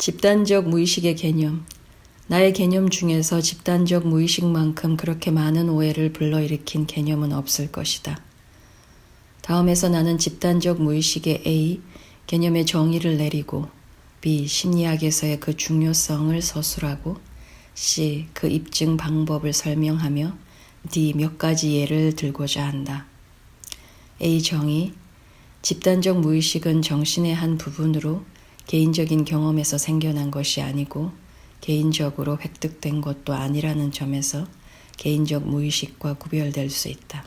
집단적 무의식의 개념. 나의 개념 중에서 집단적 무의식만큼 그렇게 많은 오해를 불러일으킨 개념은 없을 것이다. 다음에서 나는 집단적 무의식의 A, 개념의 정의를 내리고 B, 심리학에서의 그 중요성을 서술하고 C, 그 입증 방법을 설명하며 D, 몇 가지 예를 들고자 한다. A 정의. 집단적 무의식은 정신의 한 부분으로 개인적인 경험에서 생겨난 것이 아니고 개인적으로 획득된 것도 아니라는 점에서 개인적 무의식과 구별될 수 있다.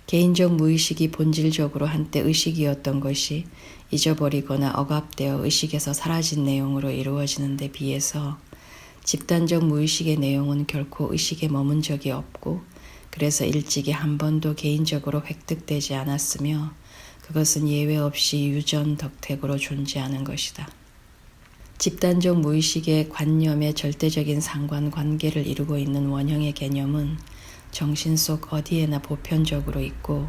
개인적 무의식이 본질적으로 한때 의식이었던 것이 잊어버리거나 억압되어 의식에서 사라진 내용으로 이루어지는 데 비해서 집단적 무의식의 내용은 결코 의식에 머문 적이 없고 그래서 일찍이 한 번도 개인적으로 획득되지 않았으며 그것은 예외 없이 유전덕택으로 존재하는 것이다. 집단적 무의식의 관념의 절대적인 상관관계를 이루고 있는 원형의 개념은 정신 속 어디에나 보편적으로 있고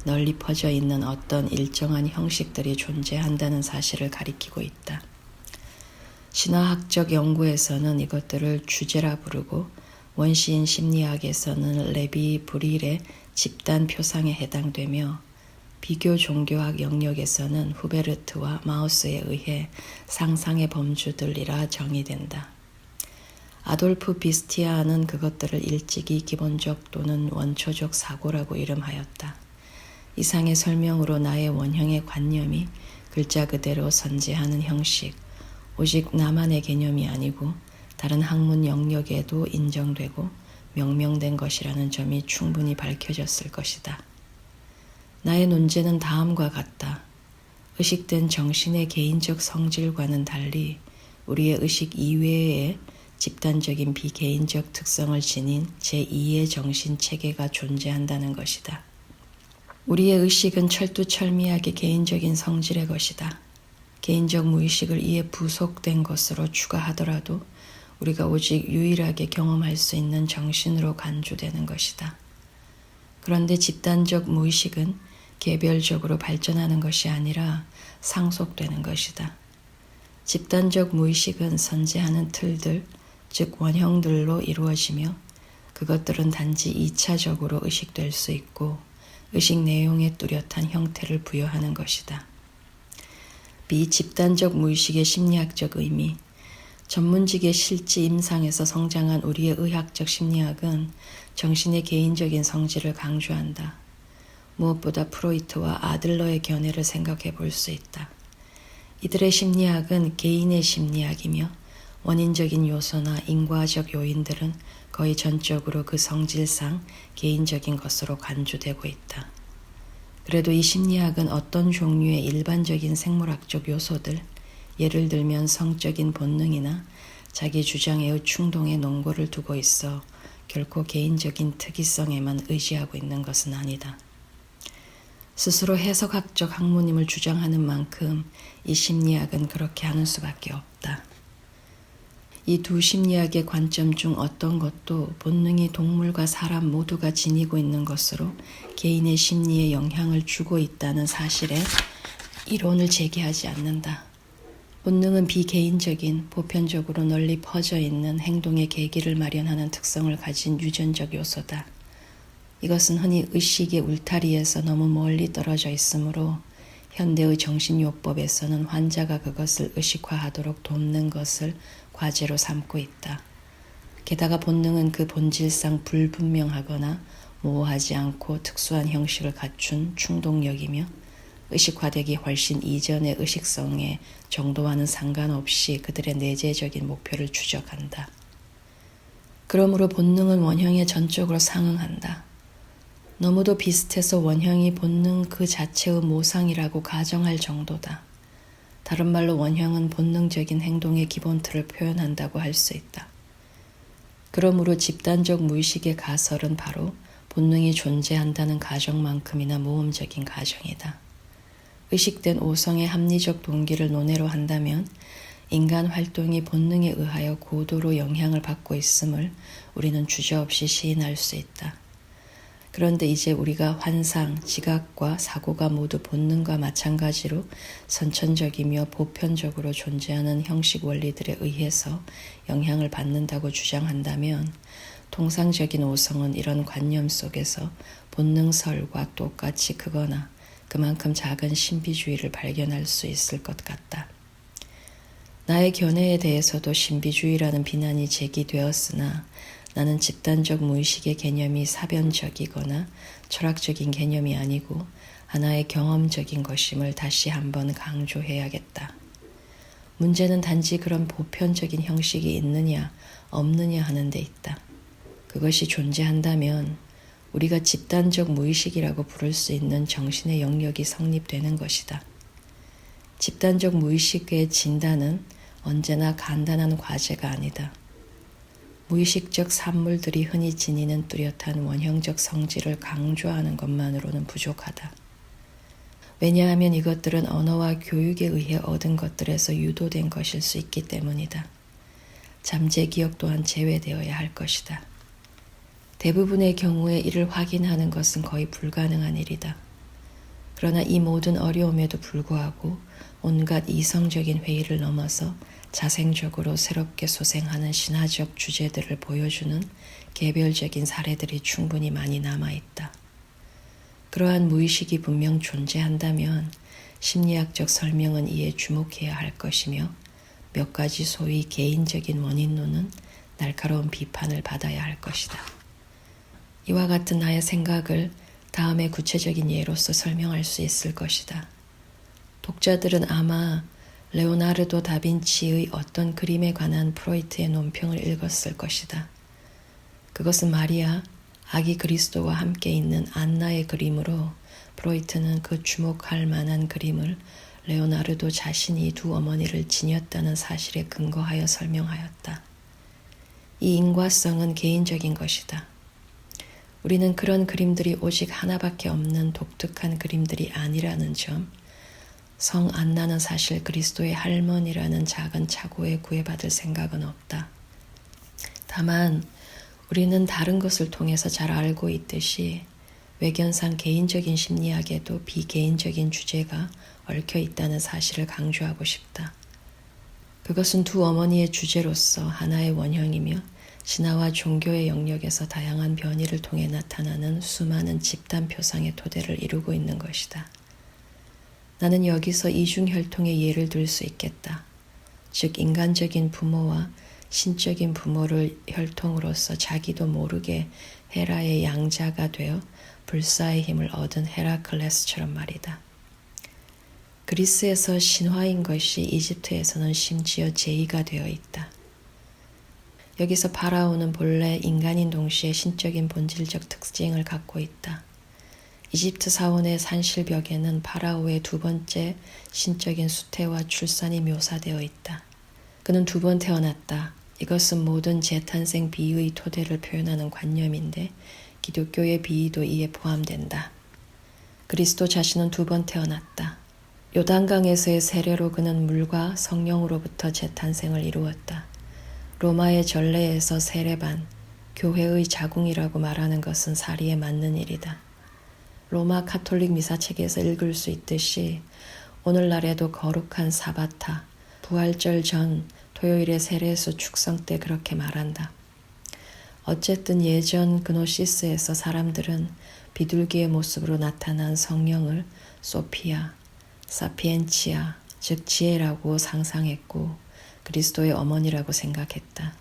널리 퍼져 있는 어떤 일정한 형식들이 존재한다는 사실을 가리키고 있다. 신화학적 연구에서는 이것들을 주제라 부르고 원시인 심리학에서는 레비 브릴의 집단 표상에 해당되며 비교 종교학 영역에서는 후베르트와 마우스에 의해 상상의 범주들이라 정의된다. 아돌프 비스티아는 그것들을 일찍이 기본적 또는 원초적 사고라고 이름하였다. 이상의 설명으로 나의 원형의 관념이 글자 그대로 선지하는 형식, 오직 나만의 개념이 아니고 다른 학문 영역에도 인정되고 명명된 것이라는 점이 충분히 밝혀졌을 것이다. 나의 논제는 다음과 같다. 의식된 정신의 개인적 성질과는 달리 우리의 의식 이외에 집단적인 비개인적 특성을 지닌 제2의 정신체계가 존재한다는 것이다. 우리의 의식은 철두철미하게 개인적인 성질의 것이다. 개인적 무의식을 이에 부속된 것으로 추가하더라도 우리가 오직 유일하게 경험할 수 있는 정신으로 간주되는 것이다. 그런데 집단적 무의식은 개별적으로 발전하는 것이 아니라 상속되는 것이다. 집단적 무의식은 선재하는 틀들, 즉 원형들로 이루어지며 그것들은 단지 2차적으로 의식될 수 있고 의식 내용에 뚜렷한 형태를 부여하는 것이다. 비집단적 무의식의 심리학적 의미. 전문직의 실지 임상에서 성장한 우리의 의학적 심리학은 정신의 개인적인 성질을 강조한다. 무엇보다 프로이트와 아들러의 견해를 생각해 볼 수 있다. 이들의 심리학은 개인의 심리학이며 원인적인 요소나 인과적 요인들은 거의 전적으로 그 성질상 개인적인 것으로 간주되고 있다. 그래도 이 심리학은 어떤 종류의 일반적인 생물학적 요소들, 예를 들면 성적인 본능이나 자기 주장의 충동에 논거를 두고 있어 결코 개인적인 특이성에만 의지하고 있는 것은 아니다. 스스로 해석학적 학문임을 주장하는 만큼 이 심리학은 그렇게 하는 수밖에 없다. 이 두 심리학의 관점 중 어떤 것도 본능이 동물과 사람 모두가 지니고 있는 것으로 개인의 심리에 영향을 주고 있다는 사실에 이론을 제기하지 않는다. 본능은 비개인적인, 보편적으로 널리 퍼져 있는 행동의 계기를 마련하는 특성을 가진 유전적 요소다. 이것은 흔히 의식의 울타리에서 너무 멀리 떨어져 있으므로 현대의 정신요법에서는 환자가 그것을 의식화하도록 돕는 것을 과제로 삼고 있다. 게다가 본능은 그 본질상 불분명하거나 모호하지 않고 특수한 형식을 갖춘 충동력이며 의식화되기 훨씬 이전의 의식성의 정도와는 상관없이 그들의 내재적인 목표를 추적한다. 그러므로 본능은 원형에 전적으로 상응한다. 너무도 비슷해서 원형이 본능 그 자체의 모상이라고 가정할 정도다. 다른 말로 원형은 본능적인 행동의 기본 틀을 표현한다고 할 수 있다. 그러므로 집단적 무의식의 가설은 바로 본능이 존재한다는 가정만큼이나 모험적인 가정이다. 의식된 오성의 합리적 동기를 논외로 한다면 인간 활동이 본능에 의하여 고도로 영향을 받고 있음을 우리는 주저없이 시인할 수 있다. 그런데 이제 우리가 환상, 지각과 사고가 모두 본능과 마찬가지로 선천적이며 보편적으로 존재하는 형식 원리들에 의해서 영향을 받는다고 주장한다면 통상적인 오성은 이런 관념 속에서 본능설과 똑같이 크거나 그만큼 작은 신비주의를 발견할 수 있을 것 같다. 나의 견해에 대해서도 신비주의라는 비난이 제기되었으나 나는 집단적 무의식의 개념이 사변적이거나 철학적인 개념이 아니고 하나의 경험적인 것임을 다시 한번 강조해야겠다. 문제는 단지 그런 보편적인 형식이 있느냐 없느냐 하는 데 있다. 그것이 존재한다면 우리가 집단적 무의식이라고 부를 수 있는 정신의 영역이 성립되는 것이다. 집단적 무의식의 진단은 언제나 간단한 과제가 아니다. 무의식적 산물들이 흔히 지니는 뚜렷한 원형적 성질을 강조하는 것만으로는 부족하다. 왜냐하면 이것들은 언어와 교육에 의해 얻은 것들에서 유도된 것일 수 있기 때문이다. 잠재 기억 또한 제외되어야 할 것이다. 대부분의 경우에 이를 확인하는 것은 거의 불가능한 일이다. 그러나 이 모든 어려움에도 불구하고 온갖 이성적인 회의를 넘어서 자생적으로 새롭게 소생하는 신화적 주제들을 보여주는 개별적인 사례들이 충분히 많이 남아있다. 그러한 무의식이 분명 존재한다면 심리학적 설명은 이에 주목해야 할 것이며 몇 가지 소위 개인적인 원인론은 날카로운 비판을 받아야 할 것이다. 이와 같은 나의 생각을 다음에 구체적인 예로서 설명할 수 있을 것이다. 독자들은 아마 레오나르도 다빈치의 어떤 그림에 관한 프로이트의 논평을 읽었을 것이다. 그것은 말이야 아기 그리스도와 함께 있는 안나의 그림으로 프로이트는 그 주목할 만한 그림을 레오나르도 자신이 두 어머니를 지녔다는 사실에 근거하여 설명하였다. 이 인과성은 개인적인 것이다. 우리는 그런 그림들이 오직 하나밖에 없는 독특한 그림들이 아니라는 점, 성 안나는 사실 그리스도의 할머니라는 작은 착오에 구애받을 생각은 없다. 다만 우리는 다른 것을 통해서 잘 알고 있듯이 외견상 개인적인 심리학에도 비개인적인 주제가 얽혀 있다는 사실을 강조하고 싶다. 그것은 두 어머니의 주제로서 하나의 원형이며 신화와 종교의 영역에서 다양한 변이를 통해 나타나는 수많은 집단 표상의 토대를 이루고 있는 것이다. 나는 여기서 이중혈통의 예를 들 수 있겠다. 즉 인간적인 부모와 신적인 부모를 혈통으로서 자기도 모르게 헤라의 양자가 되어 불사의 힘을 얻은 헤라클레스처럼 말이다. 그리스에서 신화인 것이 이집트에서는 심지어 제의가 되어 있다. 여기서 파라오는 본래 인간인 동시에 신적인 본질적 특징을 갖고 있다. 이집트 사원의 산실벽에는 파라오의 두 번째 신적인 수태와 출산이 묘사되어 있다. 그는 두 번 태어났다. 이것은 모든 재탄생 비유의 토대를 표현하는 관념인데 기독교의 비유도 이에 포함된다. 그리스도 자신은 두 번 태어났다. 요단강에서의 세례로 그는 물과 성령으로부터 재탄생을 이루었다. 로마의 전례에서 세례반, 교회의 자궁이라고 말하는 것은 사리에 맞는 일이다. 로마 카톨릭 미사책에서 읽을 수 있듯이 오늘날에도 거룩한 사바타, 부활절 전 토요일의 세례소 축성 때 그렇게 말한다. 어쨌든 예전 그노시스에서 사람들은 비둘기의 모습으로 나타난 성령을 소피아, 사피엔치아, 즉 지혜라고 상상했고 그리스도의 어머니라고 생각했다.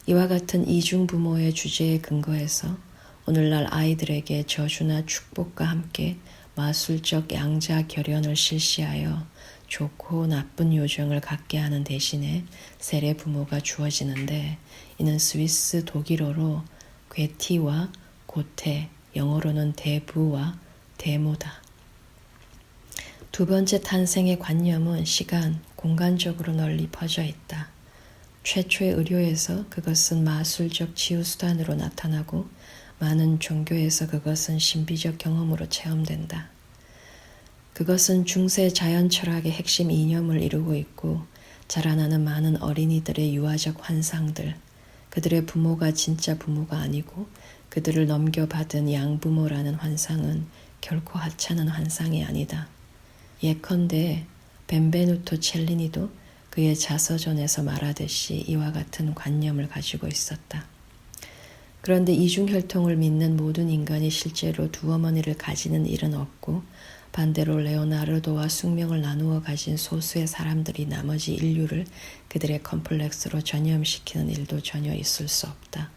이와 같은 이중부모의 주제에 근거해서 오늘날 아이들에게 저주나 축복과 함께 마술적 양자 결연을 실시하여 좋고 나쁜 요정을 갖게 하는 대신에 세례 부모가 주어지는데 이는 스위스 독일어로 괴티와 고테, 영어로는 대부와 대모다. 두 번째 탄생의 관념은 시간, 공간적으로 널리 퍼져 있다. 최초의 의료에서 그것은 마술적 치유수단으로 나타나고 많은 종교에서 그것은 신비적 경험으로 체험된다. 그것은 중세 자연 철학의 핵심 이념을 이루고 있고 자라나는 많은 어린이들의 유아적 환상들, 그들의 부모가 진짜 부모가 아니고 그들을 넘겨받은 양부모라는 환상은 결코 하찮은 환상이 아니다. 예컨대 벤베누토 첼리니도 그의 자서전에서 말하듯이 이와 같은 관념을 가지고 있었다. 그런데 이중혈통을 믿는 모든 인간이 실제로 두 어머니를 가지는 일은 없고 반대로 레오나르도와 숙명을 나누어 가진 소수의 사람들이 나머지 인류를 그들의 컴플렉스로 전염시키는 일도 전혀 있을 수 없다.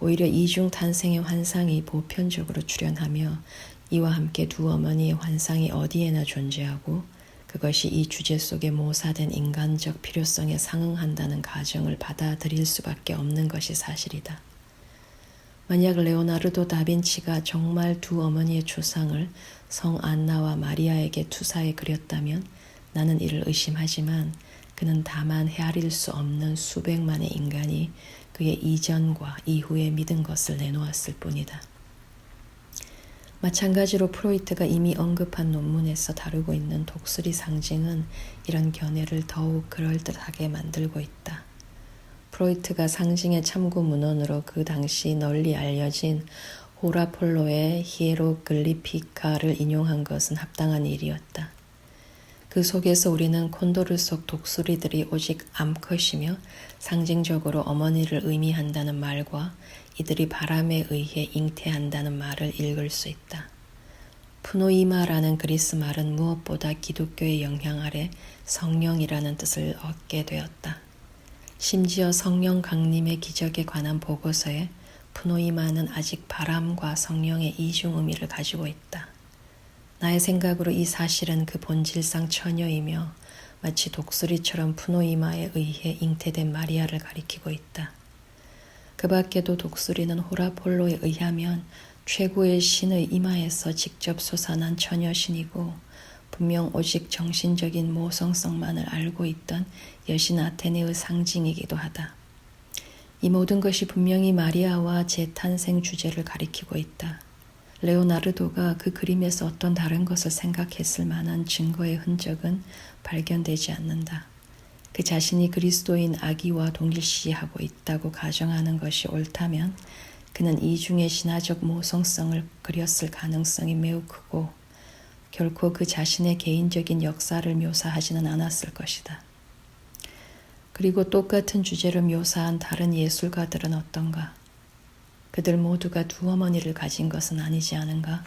오히려 이중 탄생의 환상이 보편적으로 출현하며 이와 함께 두 어머니의 환상이 어디에나 존재하고 그것이 이 주제 속에 모사된 인간적 필요성에 상응한다는 가정을 받아들일 수밖에 없는 것이 사실이다. 만약 레오나르도 다빈치가 정말 두 어머니의 초상을 성 안나와 마리아에게 투사해 그렸다면 나는 이를 의심하지만 그는 다만 헤아릴 수 없는 수백만의 인간이 그의 이전과 이후에 믿은 것을 내놓았을 뿐이다. 마찬가지로 프로이트가 이미 언급한 논문에서 다루고 있는 독수리 상징은 이런 견해를 더욱 그럴듯하게 만들고 있다. 프로이트가 상징의 참고 문헌으로 그 당시 널리 알려진 호라폴로의 히에로글리피카를 인용한 것은 합당한 일이었다. 그 속에서 우리는 콘도르 속 독수리들이 오직 암컷이며 상징적으로 어머니를 의미한다는 말과 이들이 바람에 의해 잉태한다는 말을 읽을 수 있다. 푸노이마라는 그리스 말은 무엇보다 기독교의 영향 아래 성령이라는 뜻을 얻게 되었다. 심지어 성령 강림의 기적에 관한 보고서에 푸노이마는 아직 바람과 성령의 이중 의미를 가지고 있다. 나의 생각으로 이 사실은 그 본질상 처녀이며 마치 독수리처럼 푸노이마에 의해 잉태된 마리아를 가리키고 있다. 그 밖에도 독수리는 호라폴로에 의하면 최고의 신의 이마에서 직접 솟아난 처녀신이고 분명 오직 정신적인 모성성만을 알고 있던 여신 아테네의 상징이기도 하다. 이 모든 것이 분명히 마리아와 재탄생 주제를 가리키고 있다. 레오나르도가 그 그림에서 어떤 다른 것을 생각했을 만한 증거의 흔적은 발견되지 않는다. 그 자신이 그리스도인 아기와 동일시하고 있다고 가정하는 것이 옳다면 그는 이중의 신화적 모성성을 그렸을 가능성이 매우 크고 결코 그 자신의 개인적인 역사를 묘사하지는 않았을 것이다. 그리고 똑같은 주제를 묘사한 다른 예술가들은 어떤가? 그들 모두가 두 어머니를 가진 것은 아니지 않은가?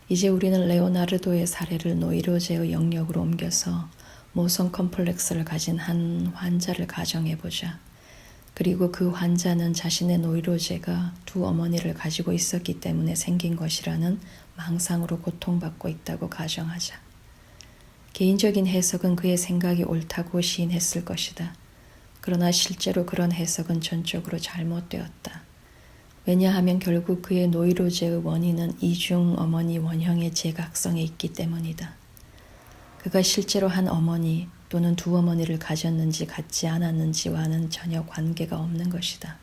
이제 우리는 레오나르도의 사례를 노이로제의 영역으로 옮겨서 모성 컴플렉스를 가진 한 환자를 가정해보자. 그리고 그 환자는 자신의 노이로제가 두 어머니를 가지고 있었기 때문에 생긴 것이라는 망상으로 고통받고 있다고 가정하자. 개인적인 해석은 그의 생각이 옳다고 시인했을 것이다. 그러나 실제로 그런 해석은 전적으로 잘못되었다. 왜냐하면 결국 그의 노이로제의 원인은 이중 어머니 원형의 재각성에 있기 때문이다. 그가 실제로 한 어머니 또는 두 어머니를 가졌는지 갖지 않았는지와는 전혀 관계가 없는 것이다.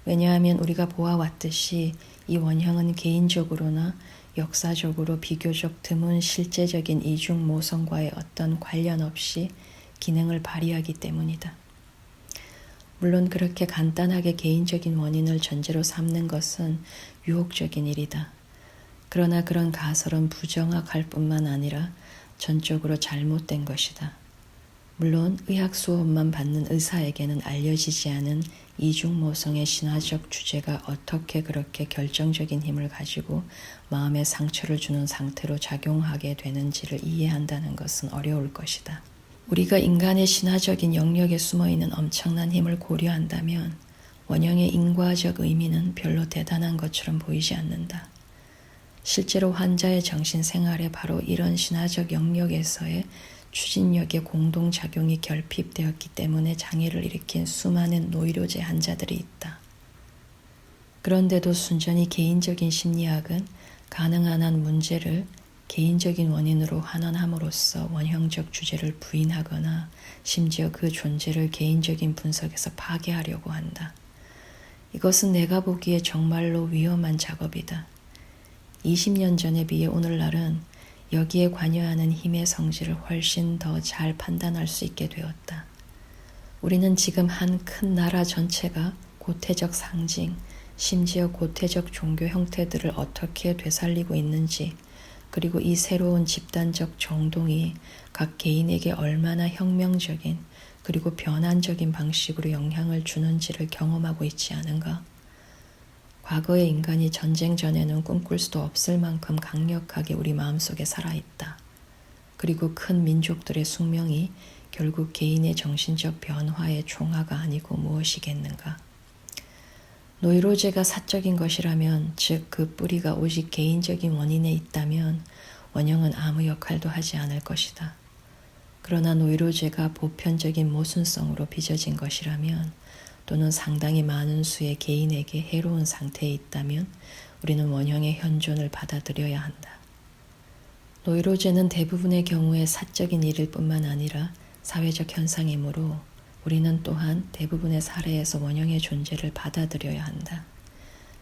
왜냐하면 우리가 보아왔듯이 이 원형은 개인적으로나 역사적으로 비교적 드문 실제적인 이중 모성과의 어떤 관련 없이 기능을 발휘하기 때문이다. 물론 그렇게 간단하게 개인적인 원인을 전제로 삼는 것은 유혹적인 일이다. 그러나 그런 가설은 부정확할 뿐만 아니라 전적으로 잘못된 것이다. 물론 의학 수업만 받는 의사에게는 알려지지 않은 이중모성의 신화적 주제가 어떻게 그렇게 결정적인 힘을 가지고 마음에 상처를 주는 상태로 작용하게 되는지를 이해한다는 것은 어려울 것이다. 우리가 인간의 신화적인 영역에 숨어있는 엄청난 힘을 고려한다면 원형의 인과적 의미는 별로 대단한 것처럼 보이지 않는다. 실제로 환자의 정신생활에 바로 이런 신화적 영역에서의 추진력의 공동작용이 결핍되었기 때문에 장애를 일으킨 수많은 노이로제 환자들이 있다. 그런데도 순전히 개인적인 심리학은 가능한 한 문제를 개인적인 원인으로 환원함으로써 원형적 주제를 부인하거나 심지어 그 존재를 개인적인 분석에서 파괴하려고 한다. 이것은 내가 보기에 정말로 위험한 작업이다. 20년 전에 비해 오늘날은 여기에 관여하는 힘의 성질을 훨씬 더 잘 판단할 수 있게 되었다. 우리는 지금 한 큰 나라 전체가 고태적 상징, 심지어 고태적 종교 형태들을 어떻게 되살리고 있는지, 그리고 이 새로운 집단적 정동이 각 개인에게 얼마나 혁명적인 그리고 변환적인 방식으로 영향을 주는지를 경험하고 있지 않은가? 과거의 인간이 전쟁 전에는 꿈꿀 수도 없을 만큼 강력하게 우리 마음속에 살아있다. 그리고 큰 민족들의 숙명이 결국 개인의 정신적 변화의 총화가 아니고 무엇이겠는가? 노이로제가 사적인 것이라면, 즉 그 뿌리가 오직 개인적인 원인에 있다면 원형은 아무 역할도 하지 않을 것이다. 그러나 노이로제가 보편적인 모순성으로 빚어진 것이라면, 또는 상당히 많은 수의 개인에게 해로운 상태에 있다면 우리는 원형의 현존을 받아들여야 한다. 노이로제는 대부분의 경우에 사적인 일일 뿐만 아니라 사회적 현상이므로 우리는 또한 대부분의 사례에서 원형의 존재를 받아들여야 한다.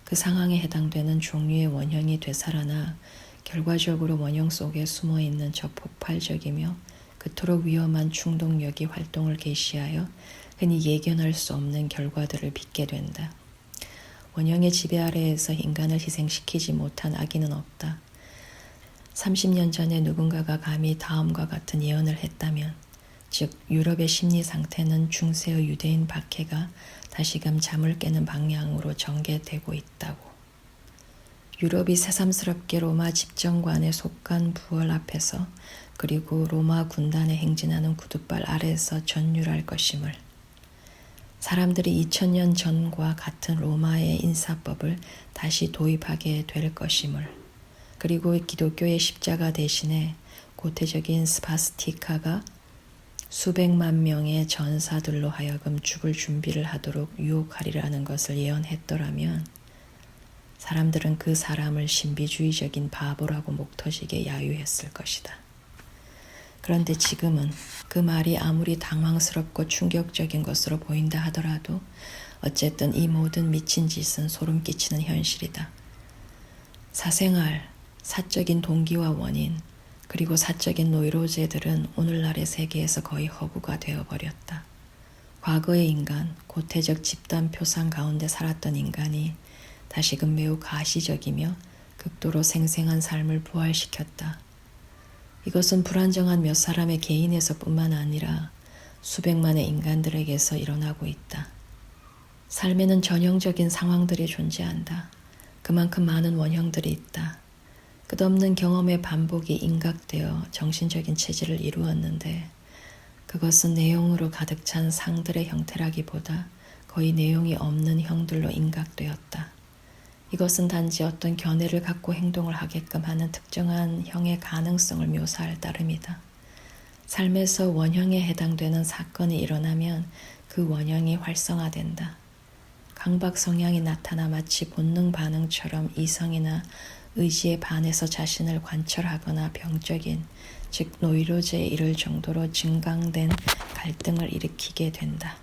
그 상황에 해당되는 종류의 원형이 되살아나 결과적으로 원형 속에 숨어있는 저 폭발적이며 그토록 위험한 충동력이 활동을 개시하여 흔히 예견할 수 없는 결과들을 빚게 된다. 원형의 지배 아래에서 인간을 희생시키지 못한 악인은 없다. 30년 전에 누군가가 감히 다음과 같은 예언을 했다면, 즉 유럽의 심리 상태는 중세의 유대인 박해가 다시금 잠을 깨는 방향으로 전개되고 있다고. 유럽이 새삼스럽게 로마 집정관에 속한 부월 앞에서 그리고 로마 군단에 행진하는 구두발 아래에서 전율할 것임을, 사람들이 2000년 전과 같은 로마의 인사법을 다시 도입하게 될 것임을, 그리고 기독교의 십자가 대신에 고태적인 스파스티카가 수백만 명의 전사들로 하여금 죽을 준비를 하도록 유혹하리라는 것을 예언했더라면 사람들은 그 사람을 신비주의적인 바보라고 목터지게 야유했을 것이다. 그런데 지금은 그 말이 아무리 당황스럽고 충격적인 것으로 보인다 하더라도 어쨌든 이 모든 미친 짓은 소름 끼치는 현실이다. 사생활, 사적인 동기와 원인, 그리고 사적인 노이로제들은 오늘날의 세계에서 거의 허구가 되어버렸다. 과거의 인간, 고태적 집단 표상 가운데 살았던 인간이 다시금 매우 가시적이며 극도로 생생한 삶을 부활시켰다. 이것은 불안정한 몇 사람의 개인에서뿐만 아니라 수백만의 인간들에게서 일어나고 있다. 삶에는 전형적인 상황들이 존재한다. 그만큼 많은 원형들이 있다. 끝없는 경험의 반복이 인각되어 정신적인 체질을 이루었는데 그것은 내용으로 가득 찬 상들의 형태라기보다 거의 내용이 없는 형들로 인각되었다. 이것은 단지 어떤 견해를 갖고 행동을 하게끔 하는 특정한 형의 가능성을 묘사할 따름이다. 삶에서 원형에 해당되는 사건이 일어나면 그 원형이 활성화된다. 강박 성향이 나타나 마치 본능 반응처럼 이성이나 의지에 반해서 자신을 관철하거나 병적인, 즉 노이로제에 이를 정도로 증강된 갈등을 일으키게 된다.